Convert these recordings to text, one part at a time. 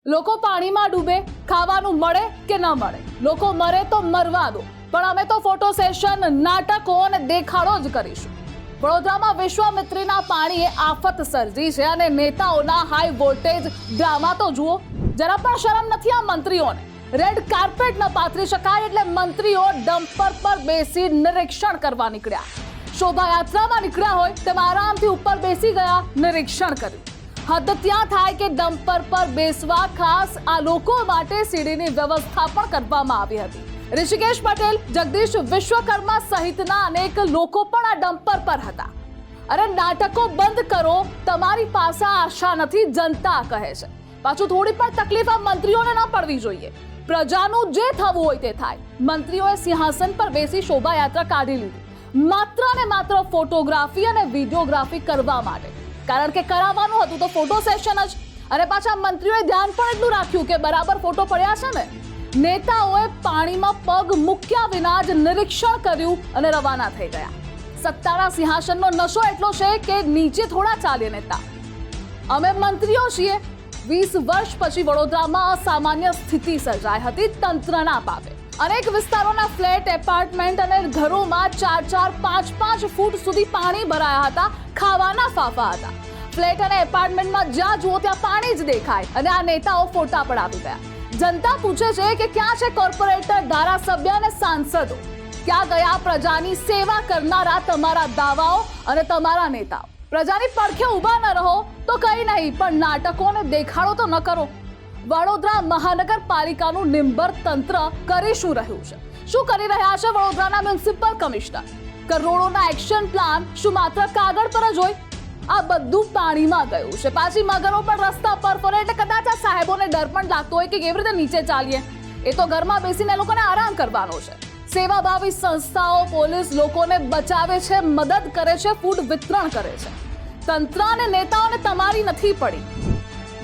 લોકો પાણીમાં ડૂબે, ખાવાનું મળે કે ન મળે, લોકો મરે તો મરવા દો, પણ અમે તો ફોટો સેશન, નાટકો અને દેખાડો જ કરીશું. વડોદરામાં વિશ્વામિત્રીના પાણીએ આફત સર્જી છે અને નેતાઓના હાઈ વોલ્ટેજ ડ્રામા તો જુઓ. જરા પણ શરમ નથી આ મંત્રીઓને. રેડ કાર્પેટ ન પાથરી શકાય એટલે મંત્રીઓ ડમ્પર પર બેસી નિરીક્ષણ કરવા નીકળ્યા. શોભાયાત્રામાં નીકળ્યા હોય તેમ આરામથી ઉપર બેસી ગયા, નિરીક્ષણ કર્યું. હદ ત્યાં થાય કે ડમ્પર પર બેસવા ખાસ આ લોકો માટે સીડીની વ્યવસ્થા પણ કરવામાં આવી હતી. ઋષિકેશ પટેલ, જગદીશ વિશ્વકર્મા સહિતના અનેક લોકો પણ આ ડમ્પર પર હતા. અરે નાટકો બંધ કરો, તમારી પાસે આશા નથી, જનતા કહે છે. પાછું થોડી પણ તકલીફ આ મંત્રીઓને ન પડવી જોઈએ. પ્રજાનું જે થવું હોય તે થાય. મંત્રીઓએ સિંહાસન પર બેસી શોભાયાત્રા કાઢી લીધી, માત્ર ને માત્ર ફોટોગ્રાફી અને વિડીયોગ્રાફી કરવા માટે. કારણ કે કરાવવાનું હતું તો ફોટો સેશન જ. અને પાછા મંત્રીઓએ ધ્યાન પણ એટલું રાખ્યું કે બરાબર ફોટો પડ્યા છે ને. નેતાઓએ પાણીમાં પગ મૂક્યા વિના જ નિરીક્ષણ કર્યું અને રવાના થઈ ગયા. સત્તાના સિંહાસનનો નશો એટલો છે કે નીચે થોડા ચાલે નેતા. અમે મંત્રીઓ છીએ. 20 વર્ષ પછી વડોદરામાં અસામાન્ય સ્થિતિ સર્જાઈ હતી તંત્રના પાપે. અનેક વિસ્તારોના ફ્લેટ, એપાર્ટમેન્ટ અને ઘરોમાં 4-4, 5-5 ફૂટ સુધી પાણી ભરાયા હતા. ખાવાના ફાફા હતા. ફ્લેટ અને એપાર્ટમેન્ટમાં જ્યાં જુઓ ત્યાં પાણી જ દેખાય અને આ નેતાઓ ફોટા પડાવી ગયા. જનતા પૂછે છે કે ક્યાં છે કોર્પોરેટર, ધારાસભ્ય અને સાંસદો? ક્યાં ગયા પ્રજાની સેવા કરનારા તમારા દાવાઓ અને તમારા નેતાઓ? પ્રજાની પડખે ઊભા ન રહો તો કંઈ નહીં, પણ નાટકો અને દેખાડો તો ન કરો. વડોદરા મહાનગરપાલિકાનું નિંબર તંત્ર કરી શું રહ્યું છે? શું કરી રહ્યા છે વડોદરાના મ્યુનિસિપલ કમિશનર? કરોડોના એક્શન પ્લાન શું માત્ર કાગળ પર જ હોય? આ બધું પાણીમાં ગયું છે. પાછી મગરો પણ રસ્તા પર ફરે એટલે કદાચ આ સાહેબોને ડર પણ લાગતો હોય કે કેવી રીતે નીચે ચાલીએ. એ તો ઘરમાં બેસીને લોકોને આરામ કરવાનો છે. સેવાભાવી સંસ્થાઓ, પોલીસ લોકોને બચાવે છે, મદદ કરે છે, ફૂડ વિતરણ કરે છે. તંત્ર અને નેતાઓને તમારી નથી પડી.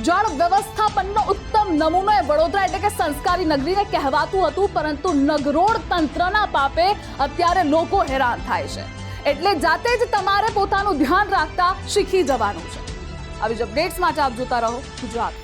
જળ વ્યવસ્થાપનનો ઉત્તમ નમૂનો એ વડોદરા એટલે કે સંસ્કારી નગરીને કહેવાતું હતું, પરંતુ નગરોળ તંત્રના પાપે અત્યારે લોકો હેરાન થાય છે. એટલે જાતે જ તમારે પોતાનું ધ્યાન રાખતા શીખી જવાનું છે. આવી જ અપડેટ્સ માટે આપ જોતા રહો ગુજરાત.